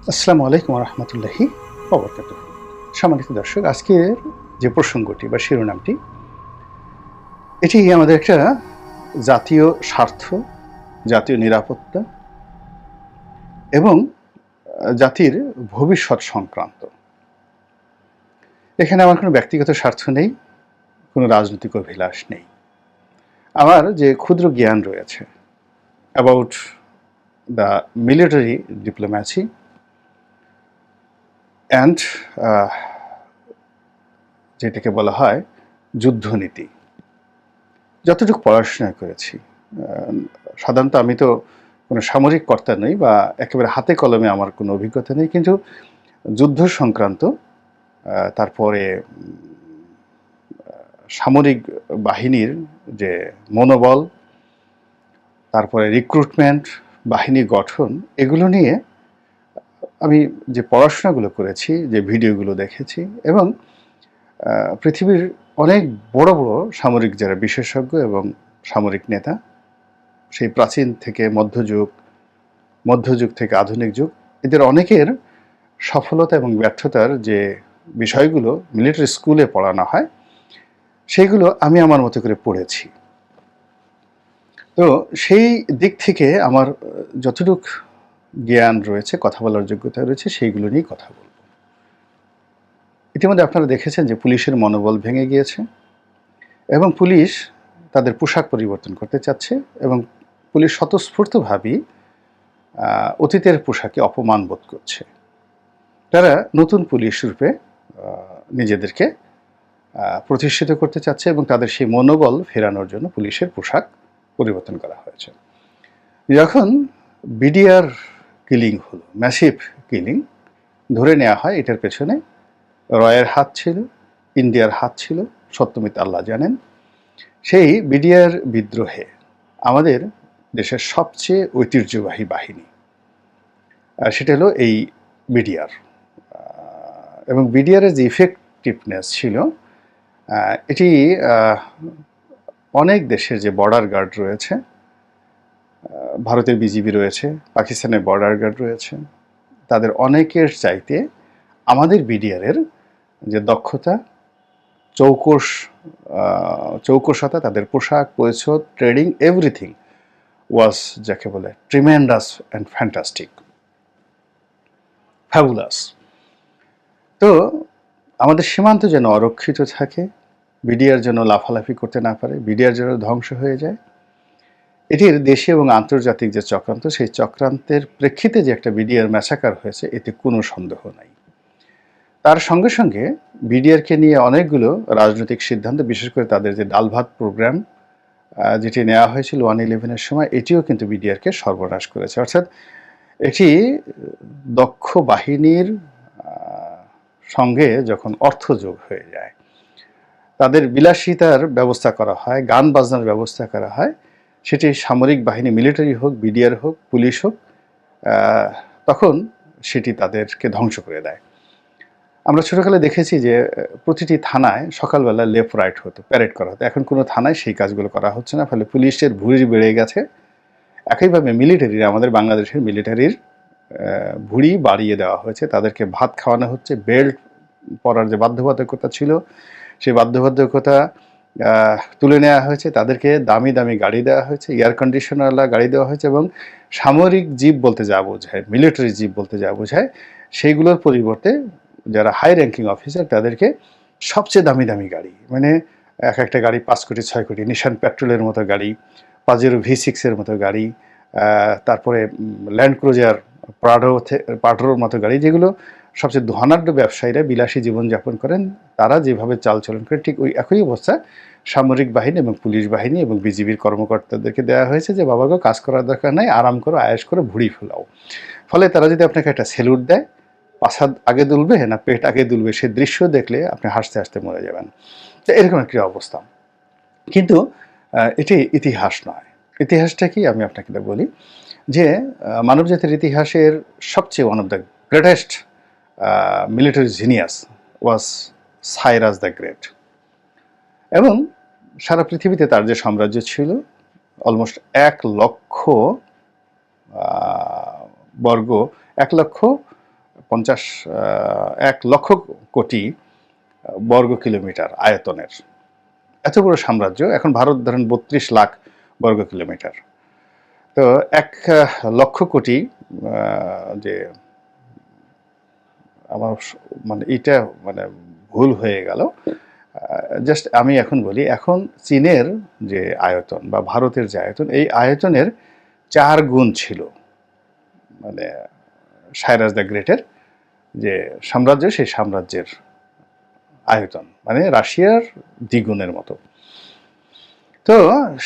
আসসালামু আলাইকুম রহমতুল্লাহি ওবরকাতুহ। সম্মানিত দর্শক, আজকের যে প্রসঙ্গটি বা শিরোনামটি, এটি আমাদের একটা জাতীয় স্বার্থ, জাতীয় নিরাপত্তা এবং জাতির ভবিষ্যৎ সংক্রান্ত। এখানে আমার কোনো ব্যক্তিগত স্বার্থ নেই, কোনো রাজনৈতিক অভিলাষ নেই। আমার যে ক্ষুদ্র জ্ঞান রয়েছে about the military diplomacy and যেটাকে বলা হয় যুদ্ধনীতি, যতটুকু পড়াশোনা করেছি, সাধারণত আমি তো কোনো সামরিক কর্তা নই বা একেবারে হাতে কলমে আমার কোনো অভিজ্ঞতা নেই, কিন্তু যুদ্ধ সংক্রান্ত, তারপরে সামরিক বাহিনীর যে মনোবল, তারপরে রিক্রুটমেন্ট, বাহিনী গঠন, এগুলো নিয়ে আমি যে পড়াশোনাগুলো করেছি, যে ভিডিওগুলো দেখেছি, এবং পৃথিবীর অনেক বড় বড় সামরিক যারা বিশেষজ্ঞ এবং সামরিক নেতা, সেই প্রাচীন থেকে মধ্যযুগ থেকে আধুনিক যুগ, এদের অনেকের সফলতা এবং ব্যর্থতার যে বিষয়গুলো মিলিটারি স্কুলে পড়ানো হয়, সেইগুলো আমি আমার মতো করে পড়েছি। তো সেই দিক থেকে আমার যতটুক জ্ঞান রয়েছে, কথা বলার যোগ্যতা রয়েছে, সেইগুলো নিয়েই কথা বলব। ইতিমধ্যে আপনারা দেখেছেন যে পুলিশের মনোবল ভেঙে গিয়েছে এবং পুলিশ তাদের পোশাক পরিবর্তন করতে চাচ্ছে, এবং পুলিশ স্বতঃস্ফূর্তভাবেই অতীতের পোশাকে অপমান বোধ করছে। তারা নতুন পুলিশ রূপে নিজেদেরকে প্রতিষ্ঠিত করতে চাচ্ছে এবং তাদের সেই মনোবল ফেরানোর জন্য পুলিশের পোশাক পরিবর্তন করা হয়েছে। যখন বিডিআর কিলিং হলো, ম্যাসিভ কিলিং, ধরে নেওয়া হয় এটার পেছনে রয়ের হাত ছিল, ইন্ডিয়ার হাত ছিল, সত্যমিত আল্লাহ জানেন। সেই বিডিআর বিদ্রোহে আমাদের দেশের সবচেয়ে ঐতিহ্যবাহী বাহিনী, সেটা হলো এই বিডিআর। এবং বিডিআরের যে ইফেক্টিভনেস ছিল, এটি অনেক দেশের যে বর্ডার গার্ড রয়েছে, ভারতের বিজিবি রয়েছে, পাকিস্তানের বর্ডার গার্ড রয়েছে, তাদের অনেকের চাইতে আমাদের বিডিআরের যে দক্ষতা, চৌকসতা, তাদের পোশাক পরিচ্ছদ, ট্রেডিং, এভরিথিং ওয়াজ যাকে বলে ট্রিমেন্ডাস অ্যান্ড ফ্যান্টাস্টিক, ফ্যাবুলাস। তো আমাদের সীমান্ত যেন অরক্ষিত থাকে, বিডিআর যেন লাফালাফি করতে না পারে, বিডিআর যেন ধ্বংস হয়ে যায়, এটির দেশি এবং আন্তর্জাতিক যে চক্রান্ত, সেই চক্রান্তের প্রেক্ষিতে যে একটা বিডিআর ম্যাসাকার হয়েছে, এতে কোনো সন্দেহ নাই। তার সঙ্গে সঙ্গে বিডিআরকে নিয়ে অনেকগুলো রাজনৈতিক সিদ্ধান্ত, বিশেষ করে তাদের যে ডাল ভাত প্রোগ্রাম যেটি নেওয়া হয়েছিল 1/11-এর সময়, এটিও কিন্তু বিডিআরকে সর্বনাশ করেছে। অর্থাৎ এটি দক্ষ বাহিনীর সঙ্গে যখন অর্থ যোগ হয়ে যায়, তাদের বিলাসিতার ব্যবস্থা করা হয়, গান বাজনার ব্যবস্থা করা হয়, সেটি সামরিক বাহিনী, মিলিটারি হোক, বিডিআর হোক, পুলিশ হোক, তখন সেটি তাদেরকে ধ্বংস করে দেয়। আমরা ছোটোকালে দেখেছি যে প্রতিটি থানায় সকালবেলা লেফট রাইট হতো, প্যারেড করা হতো। এখন কোনো থানায় সেই কাজগুলো করা হচ্ছে না, ফলে পুলিশের ভুঁড়ি বেড়ে গেছে। একইভাবে মিলিটারির, আমাদের বাংলাদেশের মিলিটারির ভুঁড়ি বাড়িয়ে দেওয়া হয়েছে, তাদেরকে ভাত খাওয়ানো হচ্ছে, বেল্ট পরার যে বাধ্যবাধকতা ছিল সেই বাধ্যবাধকতা তুলে নেওয়া হয়েছে, তাদেরকে দামি দামি গাড়ি দেওয়া হয়েছে, এয়ার কন্ডিশনারওয়ালা গাড়ি দেওয়া হয়েছে, এবং সামরিক জিপ বলতে যা বোঝায়, মিলিটারি জিপ বলতে যা বোঝায়, সেইগুলোর পরিবর্তে যারা হাই র্যাঙ্কিং অফিসার, তাদেরকে সবচেয়ে দামি দামি গাড়ি, মানে এক একটা গাড়ি 5 কোটি 6 কোটি, নিশান পেট্রোলের মতো গাড়ি, পাজেরো V6-এর মতো গাড়ি, তারপরে ল্যান্ড ক্রুজার প্রাডোর মতো গাড়ি, যেগুলো সবচেয়ে ধনাঢ্য ব্যবসায়ীরা বিলাসী জীবনযাপন করেন, তারা যেভাবে চালচলন করে, ঠিক ওই একই অবস্থা সামরিক বাহিনী এবং পুলিশ বাহিনী এবং বিজিবির কর্মকর্তাদেরকে দেওয়া হয়েছে যে বাবাগো, কাজ করার দরকার নাই, আরাম করো, আয়েশ করো, ভুঁড়ি ফেলাও। ফলে তারা যদি আপনাকে একটা স্যালুট দেয়, পাছা আগে দুলবে না পেট আগে দুলবে, সে দৃশ্য দেখলে আপনি হাসতে হাসতে মরে যাবেন। তো এরকম একটি অবস্থা। কিন্তু এটি ইতিহাস নয়। ইতিহাসটা কি আমি আপনাকে বলি, যে মানবজাতির ইতিহাসের সবচেয়ে one of the greatest military genius was Cyrus the great. এবং সারা পৃথিবীতে তার যে সাম্রাজ্য ছিল, অলমোস্ট 1 লক্ষ বর্গ, 1 লক্ষ 1 লক্ষ কোটি বর্গ কিলোমিটার আয়তনের এত বড় সাম্রাজ্য। এখন ভারত ধরেন 32 লাখ বর্গ কিলোমিটার। তো 1 লক্ষ কোটি যে আমার মানে এটা মানে ভুল হয়ে গেল। জাস্ট আমি এখন বলি, এখন চীনের যে আয়তন বা ভারতের যে আয়তন, এই আয়তনের 4 গুণ ছিল মানে সাইরাস দ্য গ্রেটের যে সাম্রাজ্য, সেই সাম্রাজ্যের আয়তন মানে রাশিয়ার দ্বিগুণের মতো। তো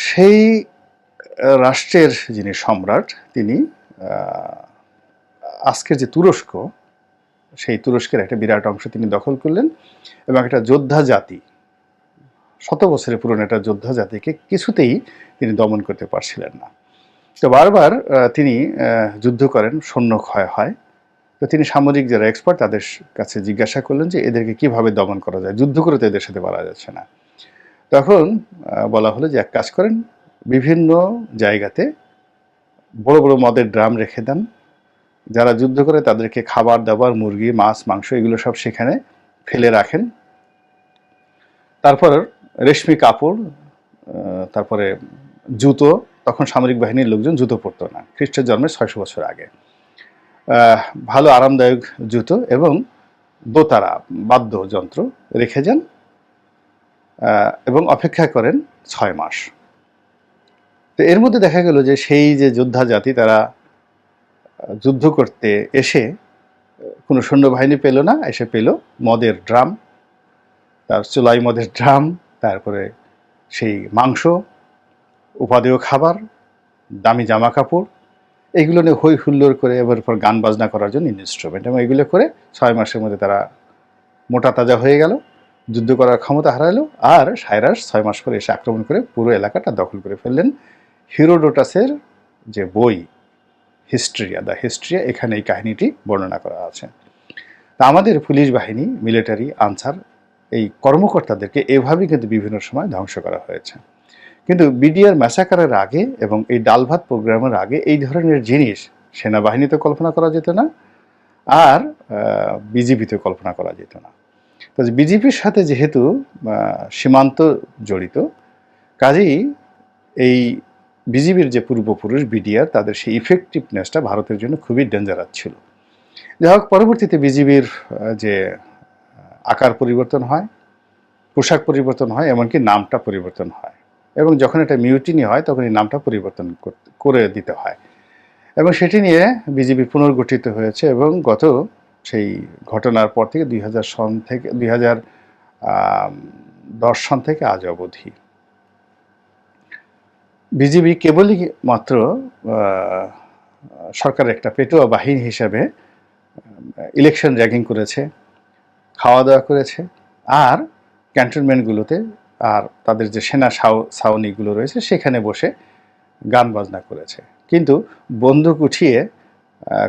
সেই রাষ্ট্রের যিনি সম্রাট, তিনি আজকের যে তুরস্ক, সেই তুরস্কের একটা বিরাট অংশ তিনি দখল করলেন এবং একটা যোদ্ধা জাতি, 100 বছরের পুরনো একটা যোদ্ধা জাতিকে কিছুতেই তিনি দমন করতে পারছিলেন না। তো বারবার তিনি যুদ্ধ করেন, সৈন্য ক্ষয় হয়। তো তিনি সামরিক যারা এক্সপার্ট তাদের কাছে জিজ্ঞাসা করলেন যে এদেরকে কিভাবে দমন করা যায়, যুদ্ধ করে তো এদের সাথে পারা যাচ্ছে না। তখন বলা হলো যে এক কাজ করেন, বিভিন্ন জায়গাতে বড় বড় মদের ড্রাম রেখে দেন, যারা যুদ্ধ করে তাদেরকে খাবার দাবার, মুরগি, মাছ, মাংস এগুলো সব সেখানে ফেলে রাখেন। তারপর রেশমি কাপড়, তারপরে জুতো, তখন সামরিক বাহিনীর লোকজন জুতো পরতো না, খ্রিস্টের জন্মের 600 বছর আগে। ভালো আরামদায়ক জুতো এবং দোতারা বাদ্যযন্ত্র রেখে যান এবং অপেক্ষা করেন 6 মাস। তো এর মধ্যে দেখা গেল যে সেই যে যোদ্ধা জাতি, তারা যুদ্ধ করতে এসে কোনো সৈন্যবাহিনী পেল না, এসে পেল মদের ড্রাম, তার চুলাই মদের ড্রাম, তারপরে সেই মাংস, উপাদেয় খাবার, দামি জামা কাপড়, এইগুলো নিয়ে হই হুল্লোড় করে এবার পর গান বাজনা করার জন্য ইনস্ট্রুমেন্ট, এবং এগুলো করে 6 মাসের মধ্যে তারা মোটা তাজা হয়ে গেল, যুদ্ধ করার ক্ষমতা হারালো। আর সাইরাস 6 মাস পরে এসে আক্রমণ করে পুরো এলাকাটা দখল করে ফেললেন। হিরোডোটাসের যে বই হিস্ট্রিয়া, দ্য হিস্ট্রিয়া, এখানে এই কাহিনীটি বর্ণনা করা আছে। তা আমাদের পুলিশ বাহিনী, মিলিটারি, আনসার, এই কর্মকর্তাদেরকে এভাবেই কিন্তু বিভিন্ন সময় ধ্বংস করা হয়েছে। কিন্তু বিডিআর ম্যাসাকারের আগে এবং এই ডাল ভাত প্রোগ্রামের আগে এই ধরনের জিনিস সেনাবাহিনীতে কল্পনা করা যেত না, আর বিজিবিতে কল্পনা করা যেত না। তো বিজেপির সাথে যেহেতু সীমান্ত জড়িত, কাজেই এই বিজিবির যে পূর্বপুরুষ বিডিআর, তাদের সেই ইফেক্টিভনেসটা ভারতের জন্য খুবই ডেঞ্জারাস ছিল। যাই হোক, পরবর্তীতে বিজিবির যে আকার পরিবর্তন হয়, পোশাক পরিবর্তন হয়, এমনকি নামটা পরিবর্তন হয়, এবং যখন এটা মিউটিনি হয় তখন এই নামটা পরিবর্তন করে দিতে হয়, এবং সেটি নিয়ে বিজিবি পুনর্গঠিত হয়েছে। এবং গত সেই ঘটনার পর থেকে 2010 সন থেকে আজ অবধি বিজিবি কেবলই মাত্র সরকারের একটা পেটোয়া বাহিনী হিসাবে ইলেকশন র্যাগিং করেছে, খাওয়া দাওয়া করেছে, আর ক্যান্টনমেন্টগুলোতে আর তাদের যে সেনা ছাউনিগুলো রয়েছে সেখানে বসে গান বাজনা করেছে, কিন্তু বন্দুক উঠিয়ে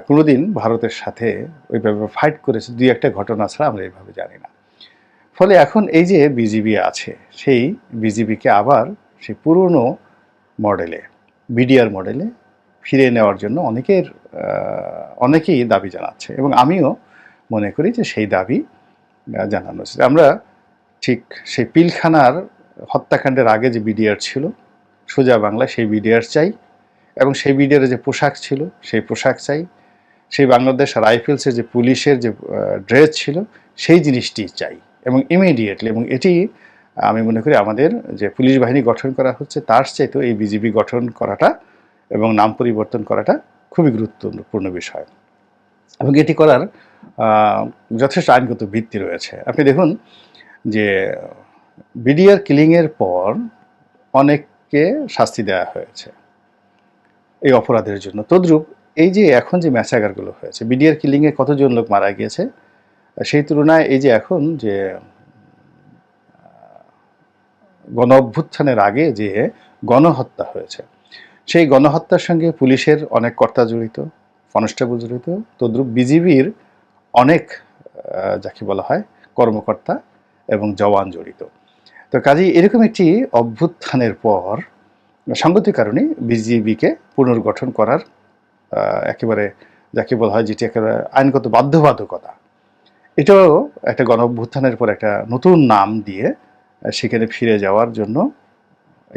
কোনোদিন ভারতের সাথে ওইভাবে ফাইট করেছে 2-1টা ঘটনা ছাড়া আমরা এইভাবে জানি না। ফলে এখন এই যে বিজিবি আছে, সেই বিজিবিকে আবার সেই পুরনো মডেলে, বিডিআর মডেলে ফিরে নেওয়ার জন্য অনেকেই দাবি জানাচ্ছে, এবং আমিও মনে করি যে সেই দাবি জানানো উচিত। আমরা ঠিক সেই পিলখানার হত্যাকাণ্ডের আগে যে বিডিআর ছিল, সোজা বাংলা সেই বিডিআর চাই, এবং সেই বিডিআরের যে পোশাক ছিল সেই পোশাক চাই, সেই বাংলাদেশ রাইফেলসের যে পুলিশের যে ড্রেস ছিল সেই জিনিসটি চাই, এবং ইমিডিয়েটলি। এবং এটি আমি মনে করি আমাদের যে পুলিশ বাহিনী গঠন করা হচ্ছে তার চাইতেও এই বিজিবি গঠন করাটা এবং নাম পরিবর্তন করাটা খুবই গুরুত্বপূর্ণ বিষয়, এবং এটি করার যথেষ্ট আইনগত ভিত্তি রয়েছে। আপনি দেখুন যে বিডিআর কিলিংয়ের পর অনেককে শাস্তি দেওয়া হয়েছে এই অপরাধের জন্য। তদ্রূপ এই যে এখন যে ম্যাসাকারগুলো হয়েছে, বিডিআর কিলিংয়ে কতজন লোক মারা গিয়েছে, সেই তুলনায় এই যে এখন যে গণ অভ্যুত্থানের আগে যে গণহত্যা হয়েছে, সেই গণহত্যার সঙ্গে পুলিশের অনেক কর্তা জড়িত, কনস্টেবল জড়িত, তদ্রূপ বিজিবির অনেক যাকে বলা হয় কর্মকর্তা এবং জওয়ান জড়িত। তো কাজেই এরকম একটি অভ্যুত্থানের পর সাংগতিক কারণে বিজিবিকে পুনর্গঠন করার একেবারে যাকে বলা হয় যেটি একটা আইনগত বাধ্যবাধকতা, এটাও একটা গণঅভ্যুত্থানের পর একটা নতুন নাম দিয়ে সেখানে ফিরে যাওয়ার জন্য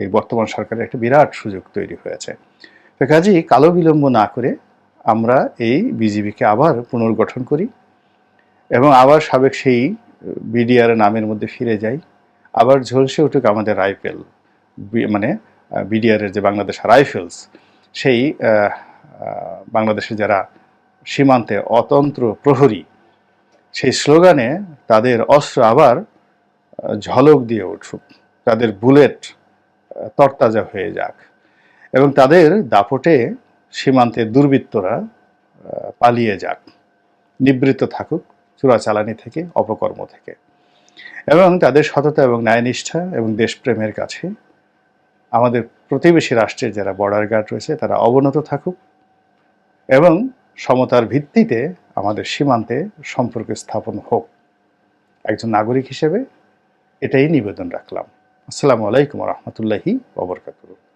এই বর্তমান সরকারের একটা বিরাট সুযোগ তৈরি হয়েছে। তো কাজেই কালো বিলম্ব না করে আমরা এই বিজিবিকে আবার পুনর্গঠন করি এবং আবার সাবেক সেই বিডিআর নামের মধ্যে ফিরে যাই, আবার ঝলসে উঠুক আমাদের রাইফেল, মানে বিডিআরের যে বাংলাদেশ রাইফেলস, সেই বাংলাদেশে যারা সীমান্তে অতন্ত্র প্রহরী, সেই স্লোগানে তাদের অস্ত্র আবার ঝলক দিয়ে উঠুক, তাদের বুলেট তরতাজা হয়ে যাক এবং তাদের দাপটে সীমান্তের দুর্বৃত্তরা পালিয়ে যাক, নিবৃত্ত থাকুক চোরাচালানি থেকে, অপকর্ম থেকে, এবং তাদের সততা এবং ন্যায়নিষ্ঠা এবং দেশপ্রেমের কাছে আমাদের প্রতিবেশী রাষ্ট্রের যারা বর্ডার গার্ড রয়েছে তারা অবনত থাকুক এবং সমতার ভিত্তিতে আমাদের সীমান্তে সম্পর্ক স্থাপন হোক। একজন নাগরিক হিসেবে এটাই নিবেদন রাখলাম। আসসালামু আলাইকুম ওয়া রাহমাতুল্লাহি ওয়া বারাকাতুহু।